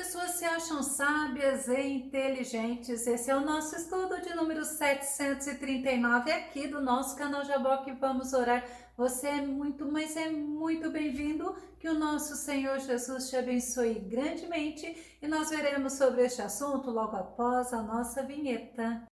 pessoas se acham sábias e inteligentes. Esse é o nosso estudo de número 739 aqui do nosso canal Jaboque. Vamos orar. Você é muito, mas é muito bem-vindo. Que o nosso Senhor Jesus te abençoe grandemente. E nós veremos sobre este assunto logo após a nossa vinheta.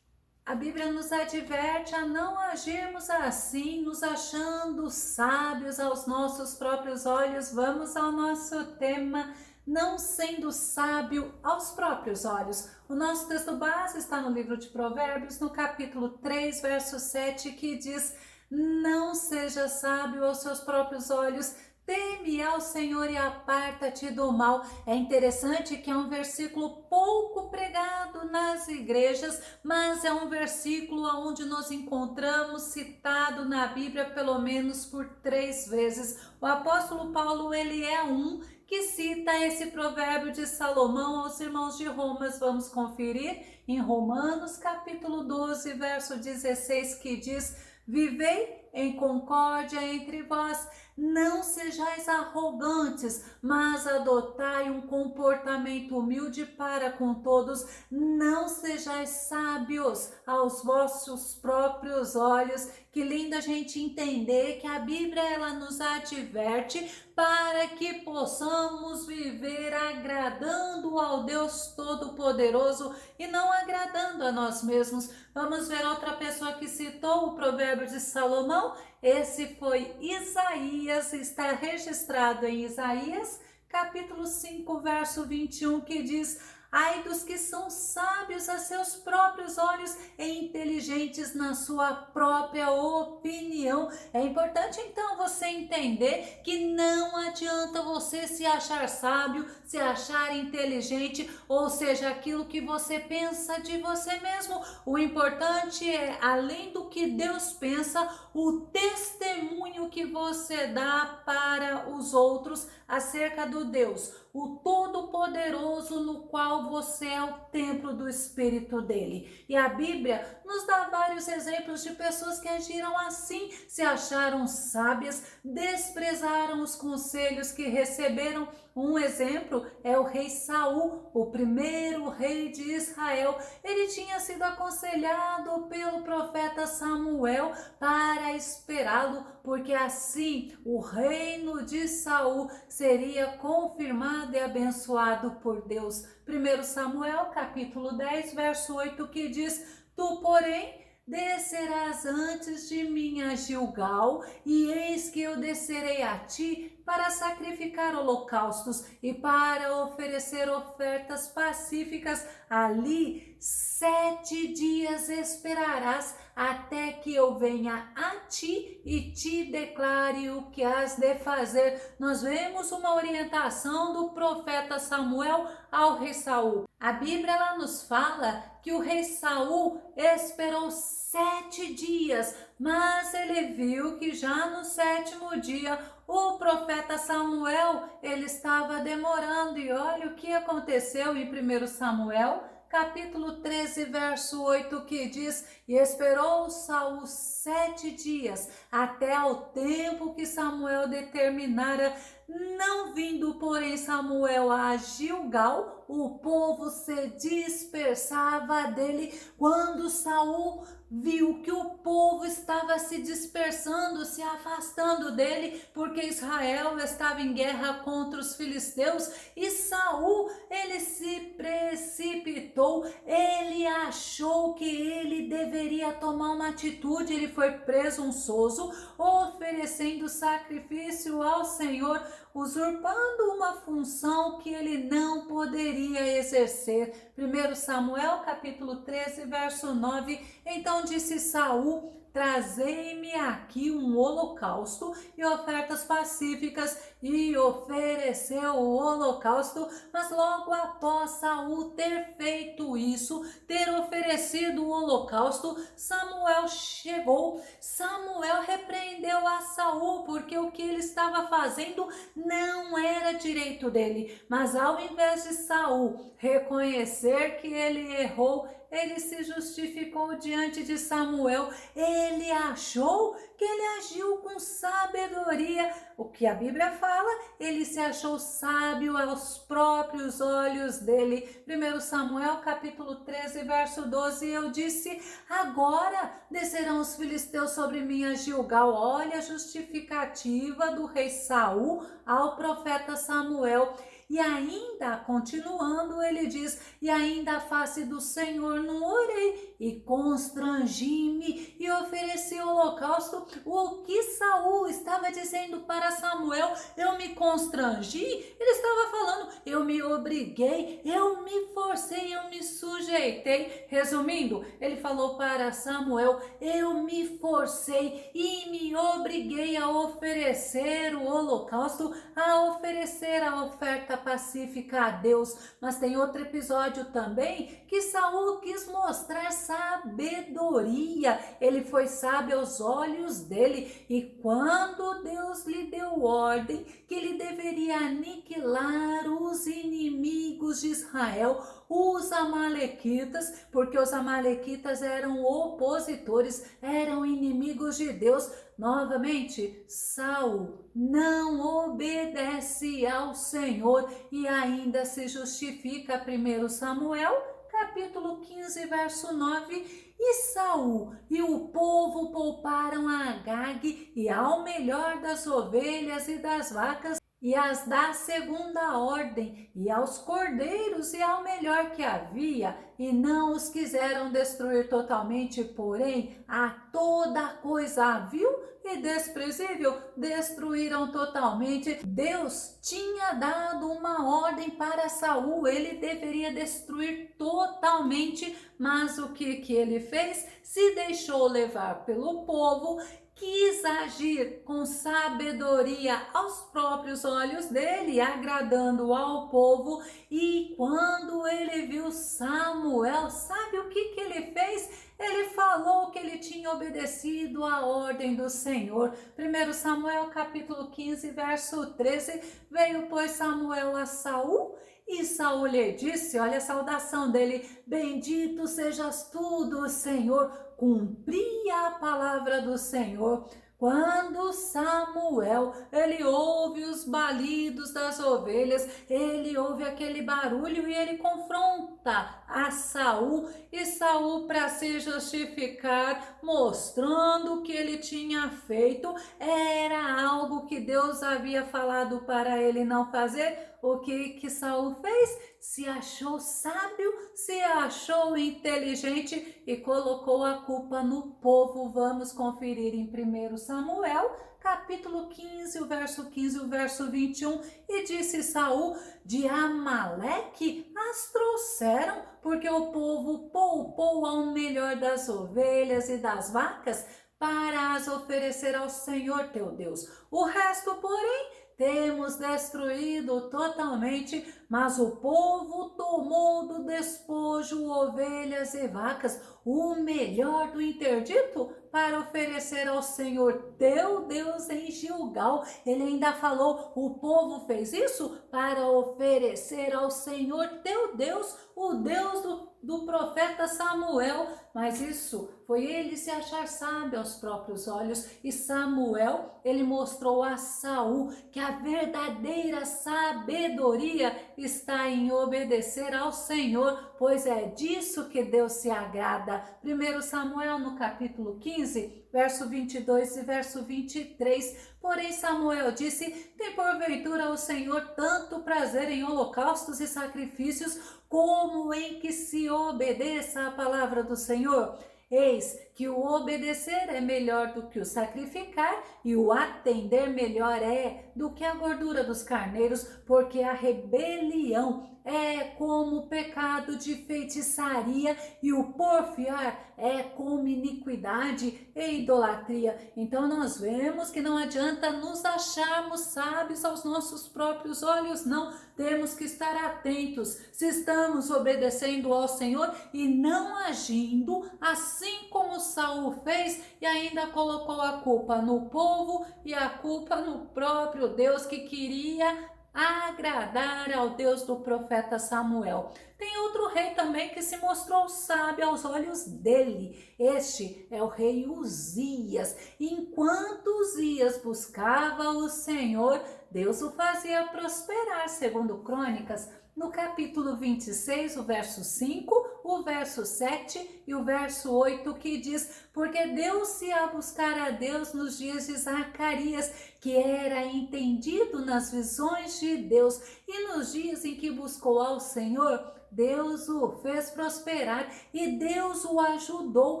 A Bíblia nos adverte a não agirmos assim, nos achando sábios aos nossos próprios olhos. Vamos ao nosso tema, não sendo sábio aos próprios olhos. O nosso texto base está no livro de Provérbios, no capítulo 3, verso 7, que diz: não seja sábio aos seus próprios olhos, teme ao Senhor e aparta-te do mal. É interessante que é um versículo pouco pregado nas igrejas, mas é um versículo onde nós encontramos citado na Bíblia pelo menos por 3 vezes. O apóstolo Paulo, ele é um que cita esse provérbio de Salomão aos irmãos de Roma. Vamos conferir em Romanos capítulo 12, verso 16, que diz: vivei em concórdia entre vós, não sejais arrogantes, mas adotai um comportamento humilde para com todos, não sejais sábios aos vossos próprios olhos. Que lindo a gente entender que a Bíblia ela nos adverte para que possamos viver agradando ao Deus Todo-Poderoso e não agradando a nós mesmos. Vamos ver outra pessoa que citou o provérbio de Salomão. Esse foi Isaías, está registrado em Isaías, capítulo 5, verso 21, que diz: ai dos que são sábios a seus próprios olhos e inteligentes na sua própria opinião. É importante então você entender que não adianta você se achar sábio, se achar inteligente, ou seja, aquilo que você pensa de você mesmo. O importante é, além do que Deus pensa, o testemunho que você dá para os outros acerca do Deus, o Todo-Poderoso, no qual você é o templo do Espírito dele. E a Bíblia nos dá vários exemplos de pessoas que agiram assim, se acharam sábias, desprezaram os conselhos que receberam. Um exemplo é o rei Saul, o primeiro rei de Israel. Ele tinha sido aconselhado pelo profeta Samuel para esperá-lo, porque assim o reino de Saul seria confirmado e abençoado por Deus. 1 Samuel capítulo 10, verso 8, que diz: tu, porém, descerás antes de mim a Gilgal, e eis que eu descerei a ti para sacrificar holocaustos e para oferecer ofertas pacíficas. Ali 7 dias esperarás até que eu venha a ti e te declare o que has de fazer. Nós vemos uma orientação do profeta Samuel ao rei Saul. A Bíblia ela nos fala que o rei Saul esperou 7 dias, mas ele viu que já no 7º dia o profeta Samuel ele estava demorando. E olha o que aconteceu em 1 Samuel capítulo 13, verso 8, que diz: e esperou Saul 7 dias, até ao tempo que Samuel determinara. Não vindo, porém, Samuel a Gilgal, o povo se dispersava dele. Quando Saul viu que o povo estava se dispersando, se afastando dele, porque Israel estava em guerra contra os filisteus, e Saul, ele se precipitou, ele achou que ele deveria tomar uma atitude. Ele foi presunçoso, oferecendo sacrifício ao Senhor, usurpando uma função que ele não poderia exercer. 1 Samuel capítulo 13, verso 9, então disse Saul: trazei-me aqui um holocausto e ofertas pacíficas, e ofereceu o holocausto. Mas logo após Saul ter feito isso, ter oferecido o holocausto, Samuel chegou. Samuel repreendeu a Saul, porque o que ele estava fazendo não era direito dele. Mas ao invés de Saul reconhecer que ele errou, ele se justificou diante de Samuel, ele achou que ele agiu com sabedoria. O que a Bíblia fala, ele se achou sábio aos próprios olhos dele. 1 Samuel capítulo 13, verso 12, eu disse, agora descerão os filisteus sobre mim a Gilgal. Olha a justificativa do rei Saul ao profeta Samuel. E ainda, continuando, ele diz, e ainda a face do Senhor não orei, e constrangi-me e ofereci holocausto. O que Saul estava dizendo para Samuel, eu me constrangi, ele estava falando, eu me obriguei, eu me forcei, eu me sujeitei. Resumindo, ele falou para Samuel, eu me forcei e me obriguei a oferecer o holocausto, a oferecer a oferta pacífica a Deus. Mas tem outro episódio também que Saul quis mostrar sabedoria. Ele foi sábio aos olhos dele, e quando Deus lhe deu ordem que ele deveria aniquilar os inimigos de Israel, os amalequitas, porque os amalequitas eram opositores, eram inimigos de Deus. Novamente, Saul não obedece ao Senhor e ainda se justifica. 1 Samuel, capítulo 15, verso 9. E Saul e o povo pouparam a Agag e ao melhor das ovelhas e das vacas, e as da segunda ordem, e aos cordeiros e ao melhor que havia, e não os quiseram destruir totalmente, porém a toda coisa vil e desprezível destruíram totalmente. Deus tinha dado uma ordem para Saul, ele deveria destruir totalmente, mas o que ele fez? Se deixou levar pelo povo, quis agir com sabedoria aos próprios olhos dele, agradando ao povo. E quando ele viu Samuel, sabe o que ele fez? Ele falou que ele tinha obedecido a ordem do Senhor. 1 Samuel capítulo 15, verso 13, veio pois Samuel a Saul, e Saul lhe disse, olha a saudação dele, bendito sejas tu do Senhor, cumpria a palavra do Senhor. Quando Samuel, ele ouve os balidos das ovelhas, ele ouve aquele barulho e ele confronta a Saul, e Saul, para se justificar, mostrando o que ele tinha feito, era algo que Deus havia falado para ele não fazer. O que Saul fez? Se achou sábio, se achou inteligente e colocou a culpa no povo. Vamos conferir em 1 Samuel, capítulo 15, o verso 15, o verso 21. E disse Saul, de Amaleque as trouxeram, porque o povo poupou ao melhor das ovelhas e das vacas para as oferecer ao Senhor teu Deus. O resto, porém, temos destruído totalmente, mas o povo tomou do despojo ovelhas e vacas, o melhor do interdito, para oferecer ao Senhor teu Deus em Gilgal. Ele ainda falou, o povo fez isso para oferecer ao Senhor teu Deus, o Deus do profeta Samuel. Mas isso foi ele se achar sábio aos próprios olhos, e Samuel, ele mostrou a Saul que a verdadeira sabedoria está em obedecer ao Senhor, pois é disso que Deus se agrada. 1 Samuel no capítulo 15, verso 22 e verso 23. Porém Samuel disse, tem porventura o Senhor tanto prazer em holocaustos e sacrifícios, como em que se obedeça a palavra do Senhor? Eis que o obedecer é melhor do que o sacrificar, e o atender melhor é do que a gordura dos carneiros, porque a rebelião é como o pecado de feitiçaria, e o porfiar é como iniquidade e idolatria. Então nós vemos que não adianta nos acharmos sábios aos nossos próprios olhos, não. Temos que estar atentos se estamos obedecendo ao Senhor e não agindo assim como Saul fez, e ainda colocou a culpa no povo e a culpa no próprio Deus, que queria agradar ao Deus do profeta Samuel. Tem outro rei também que se mostrou sábio aos olhos dele. Este é o rei Uzias. Enquanto Uzias buscava o Senhor, Deus o fazia prosperar, segundo Crônicas, no capítulo 26, o verso 5, o verso 7 e o verso 8, que diz: porque deu-se a buscar a Deus nos dias de Zacarias, que era entendido nas visões de Deus, e nos dias em que buscou ao Senhor, Deus o fez prosperar e Deus o ajudou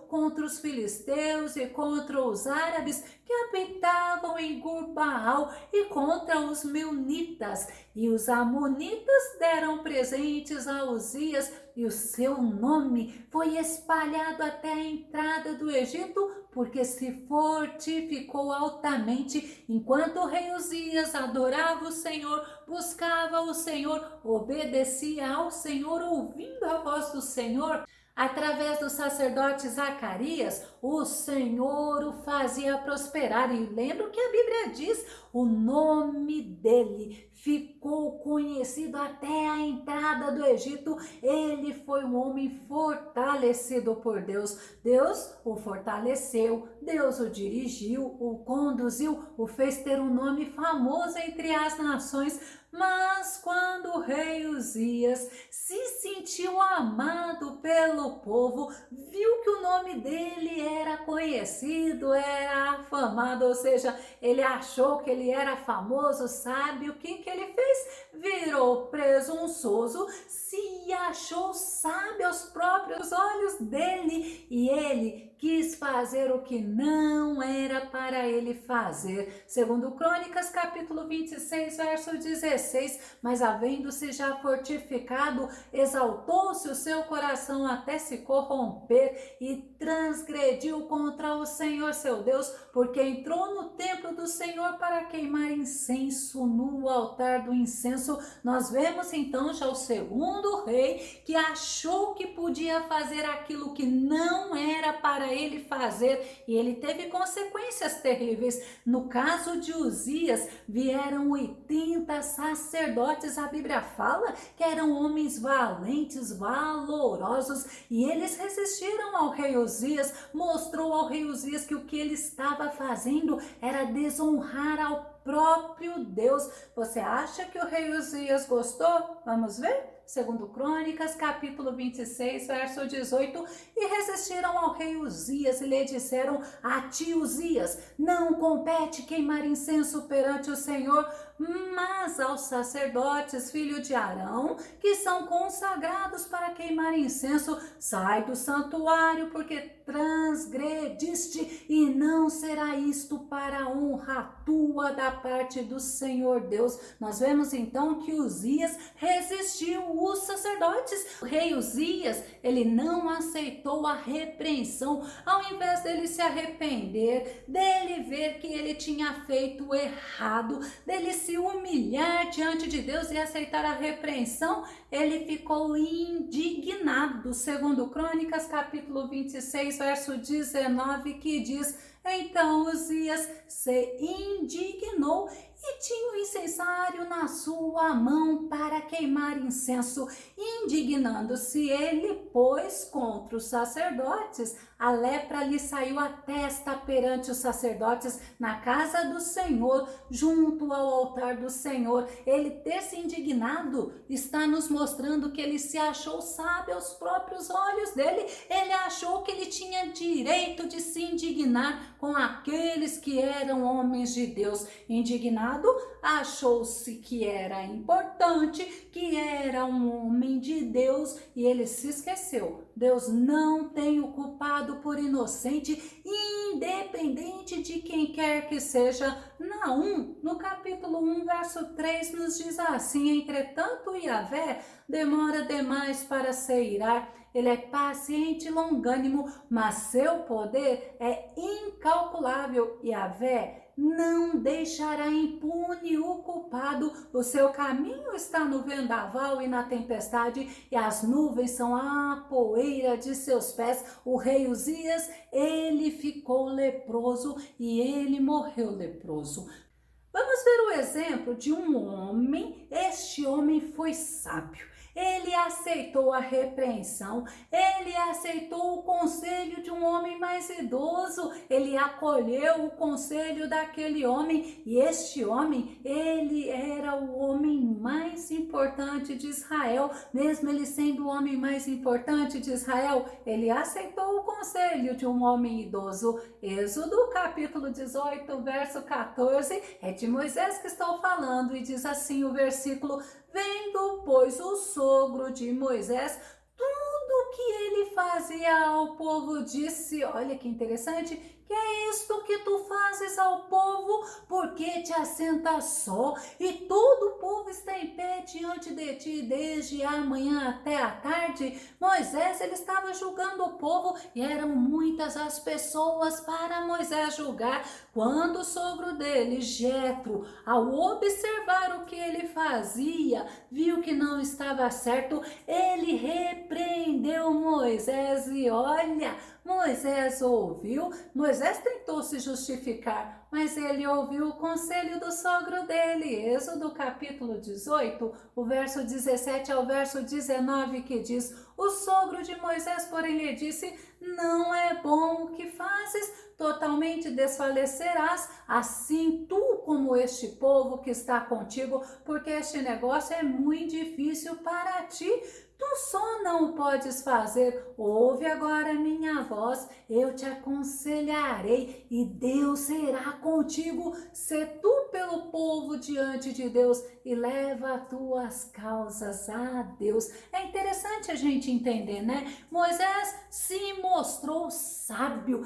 contra os filisteus e contra os árabes que habitavam em Gurbaal e contra os meunitas. E os amonitas deram presentes a Uzias e o seu nome foi espalhado até a entrada do Egito, porque se fortificou altamente, enquanto o rei Uzias adorava o Senhor, buscava o Senhor, obedecia ao Senhor, ouvindo a voz do Senhor. Através do sacerdote Zacarias, o Senhor o fazia prosperar. E lembra o que a Bíblia diz? O nome dele ficou conhecido até a entrada do Egito. Ele foi um homem fortalecido por Deus. Deus o fortaleceu, Deus o dirigiu, o conduziu, o fez ter um nome famoso entre as nações. Mas quando o rei Uzias se sentiu amado pelo povo, viu que o nome dele era conhecido, era afamado, ou seja, ele achou que ele era famoso, sabe o que ele fez? Virou presunçoso, se achou sábio aos próprios olhos dele e ele quis fazer o que não era para ele fazer. Segundo Crônicas, capítulo 26, verso 16, mas havendo-se já fortificado, exaltou-se o seu coração até se corromper e transgrediu contra o Senhor seu Deus, porque entrou no templo do Senhor para queimar incenso no altar do incenso. Nós vemos então já o segundo rei que achou que podia fazer aquilo que não era para ele fazer, e ele teve consequências terríveis. No caso de Uzias, vieram 80 sacerdotes, a Bíblia fala que eram homens valentes, valorosos, e eles resistiram ao rei Uzias, mostrou ao rei Uzias que o que ele estava fazendo era desonrar ao próprio Deus. Você acha que o rei Uzias gostou? Vamos ver? Segundo Crônicas, capítulo 26, verso 18, e resistiram ao rei Uzias e lhe disseram: a ti, Uzias, não compete queimar incenso perante o Senhor, mas aos sacerdotes, filho de Arão, que são consagrados para queimar incenso, sai do santuário, porque transgrediste, e não será isto para a honra tua da parte do Senhor Deus. Nós vemos então que Uzias resistiu os sacerdotes. O rei Uzias, ele não aceitou a repreensão. Ao invés dele se arrepender, dele ver que ele tinha feito errado, dele se humilhar diante de Deus e aceitar a repreensão, ele ficou indignado. Segundo Crônicas, capítulo 26, verso 19, que diz: então Uzias se indignou e tinha o incensário na sua mão para queimar incenso. Indignando-se ele, pois, contra os sacerdotes, a lepra lhe saiu à testa perante os sacerdotes na casa do Senhor, junto ao altar do Senhor. Ele ter se indignado está nos mostrando que ele se achou sábio aos próprios olhos dele. Ele achou que ele tinha direito de se indignar com aqueles que eram homens de Deus. Indignado, achou-se que era importante, que era um homem de Deus, e ele se esqueceu. Deus não tem o culpado por inocente, independente de quem quer que seja. Naum, no capítulo 1, verso 3, nos diz assim: entretanto, Yahvé demora demais para se irar, ele é paciente e longânimo, mas seu poder é incalculável. Yahvé não deixará impune o culpado. O seu caminho está no vendaval e na tempestade, e as nuvens são a poeira de seus pés. O rei Uzias, ele ficou leproso e ele morreu leproso. Vamos ver o exemplo de um homem. Este homem foi sábio. Ele aceitou a repreensão, ele aceitou o conselho de um homem mais idoso, ele acolheu o conselho daquele homem, e este homem, ele era o homem mais importante de Israel. Mesmo ele sendo o homem mais importante de Israel, ele aceitou o conselho de um homem idoso. Êxodo capítulo 18, verso 14, é de Moisés que estou falando, e diz assim o versículo: vendo, pois, o sogro de Moisés tudo que ele fazia ao povo, disse: olha que interessante, que é isto que tu fazes ao povo, porque te assentas só, e todo o povo está em pé diante de ti, desde a manhã até a tarde. Moisés, ele estava julgando o povo, e eram muitas as pessoas para Moisés julgar. Quando o sogro dele, Jetro, ao observar o que ele fazia, viu que não estava certo, ele repreendeu Moisés, e olha, Moisés ouviu. Moisés tentou se justificar, mas ele ouviu o conselho do sogro dele. Êxodo capítulo 18, o verso 17 ao verso 19, que diz: o sogro de Moisés, porém, lhe disse: não é bom o que fazes, totalmente desfalecerás, assim tu como este povo que está contigo, porque este negócio é muito difícil para ti. Tu só não podes fazer. Ouve agora minha voz, eu te aconselharei, e Deus será contigo. Sê tu pelo povo diante de Deus, e leva as tuas causas a Deus. É interessante a gente entender, né? Moisés se mostrou sábio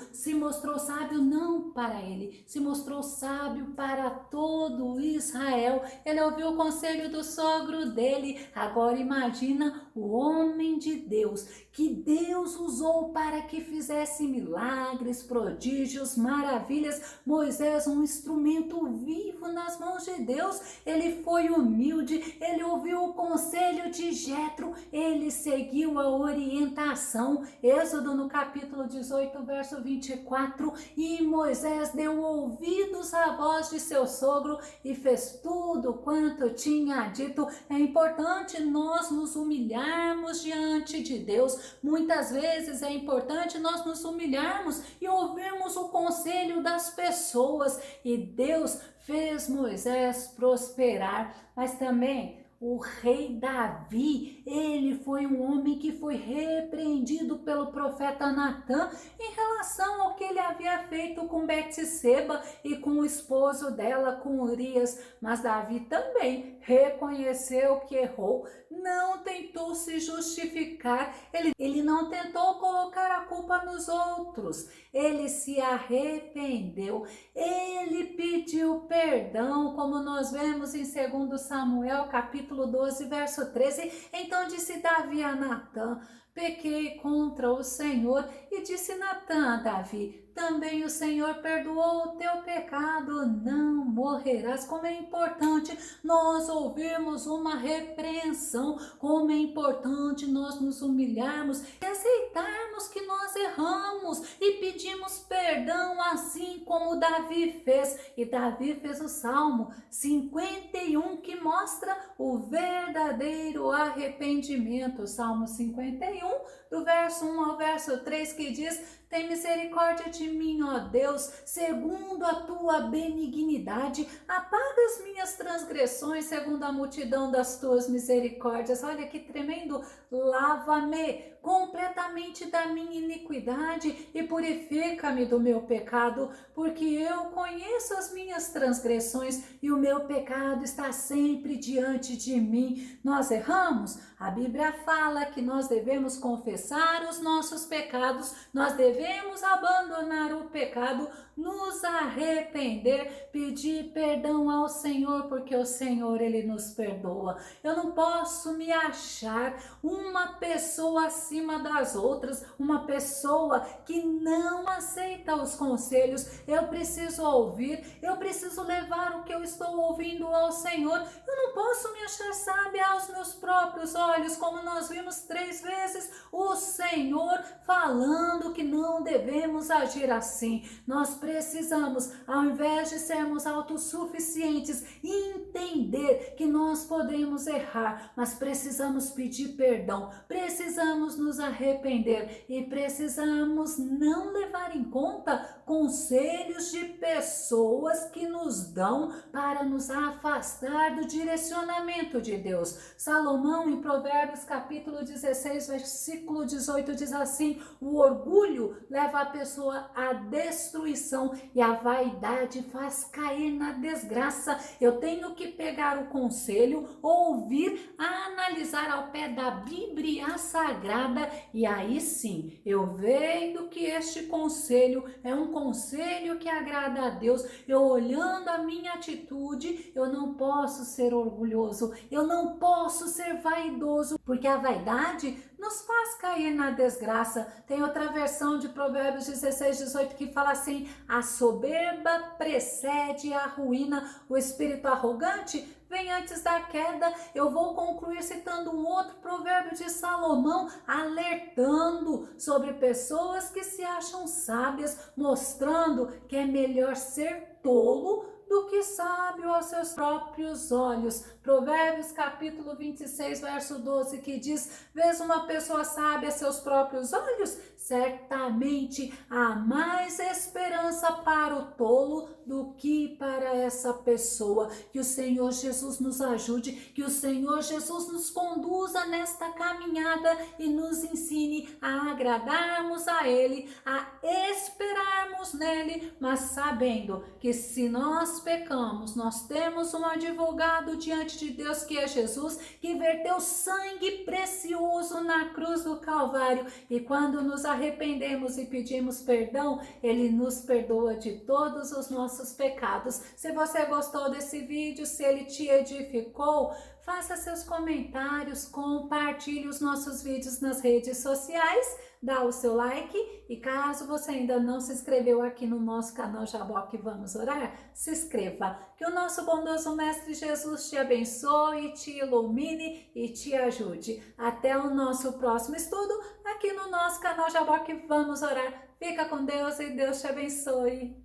não para ele, se mostrou sábio para todo Israel. Ele ouviu o conselho do sogro dele. Agora imagina o homem de Deus, que Deus usou para que fizesse milagres, prodígios, maravilhas. Moisés, um instrumento vivo nas mãos de Deus. Ele foi humilde, ele ouviu o conselho de Jetro, ele seguiu a orientação. Êxodo no capítulo 18, verso 24, e Moisés deu ouvidos à voz de seu sogro e fez tudo quanto tinha dito. É importante nós nos humilharmos diante de Deus. Muitas vezes é importante nós nos humilharmos e ouvirmos o conselho das pessoas. E Deus fez Moisés prosperar, mas também o rei Davi, ele foi um homem que foi repreendido pelo profeta Natã em relação ao que ele havia feito com Betseba e com o esposo dela, com Urias. Mas Davi também reconheceu que errou, não tentou se justificar, ele não tentou colocar a culpa nos outros, ele se arrependeu, ele pediu perdão, como nós vemos em 2 Samuel capítulo 12, verso 13. Então disse Davi a Natã: pequei contra o Senhor. E disse Natã a Davi: também o Senhor perdoou o teu pecado, não morrerás. Como é importante nós ouvirmos uma repreensão, como é importante nós nos humilharmos e aceitarmos que nós erramos e pedimos perdão, assim como Davi fez. E Davi fez o Salmo 51, que mostra o verdadeiro arrependimento. O Salmo 51, do verso 1 ao verso 3, que diz: tem misericórdia de mim, ó Deus, segundo a tua benignidade, apaga as minhas transgressões segundo a multidão das tuas misericórdias. Olha que tremendo! Lava-me completamente da minha iniquidade e purifica-me do meu pecado, porque eu conheço as minhas transgressões e o meu pecado está sempre diante de mim. Nós erramos? A Bíblia fala que nós devemos confessar os nossos pecados, nós devemos abandonar o pecado, nos arrepender, pedir perdão ao Senhor, porque o Senhor, Ele nos perdoa. Eu não posso me achar uma pessoa acima das outras, uma pessoa pessoa que não aceita os conselhos. Eu preciso ouvir, eu preciso levar o que eu estou ouvindo ao Senhor. Eu não posso me achar sábia aos meus próprios olhos, como nós vimos 3 vezes o Senhor falando que não devemos agir assim. Nós precisamos, ao invés de sermos autossuficientes, entender que nós podemos errar, mas precisamos pedir perdão, precisamos nos arrepender e precisamos não levar em conta conselhos de pessoas que nos dão para nos afastar do direcionamento de Deus. Salomão, em Provérbios capítulo 16, versículo 18, diz assim: o orgulho leva a pessoa à destruição e a vaidade faz cair na desgraça. Eu tenho que pegar o conselho, ouvir, analisar ao pé da Bíblia Sagrada, e aí sim, eu vendo que este conselho é um conselho que agrada a Deus. Eu olhando a minha atitude, eu não posso ser orgulhoso, eu não posso ser vaidoso, porque a vaidade nos faz cair na desgraça. Tem outra versão de Provérbios 16, 18 que fala assim: a soberba precede a ruína, o espírito arrogante vem antes da queda. Eu vou concluir citando um outro provérbio de Salomão, alertando sobre pessoas que se acham sábias, mostrando que é melhor ser tolo do que sábio aos seus próprios olhos. Provérbios capítulo 26, verso 12, que diz: vês uma pessoa sábia a seus próprios olhos? Certamente há mais esperança para o tolo do que para essa pessoa. Que o Senhor Jesus nos ajude, que o Senhor Jesus nos conduza nesta caminhada e nos ensine a agradarmos a Ele, a esperarmos nele, mas sabendo que se nós pecamos, nós temos um advogado diante de Deus, que é Jesus, que verteu sangue precioso na cruz do Calvário, e quando nos arrependemos e pedimos perdão, Ele nos perdoa de todos os nossos pecados. Se você gostou desse vídeo, se ele te edificou, faça seus comentários, compartilhe os nossos vídeos nas redes sociais, dá o seu like, e caso você ainda não se inscreveu aqui no nosso canal Jaboque Vamos Orar, se inscreva. Que o nosso bondoso Mestre Jesus te abençoe, te ilumine e te ajude. Até o nosso próximo estudo aqui no nosso canal Jaboque Vamos Orar. Fica com Deus e Deus te abençoe.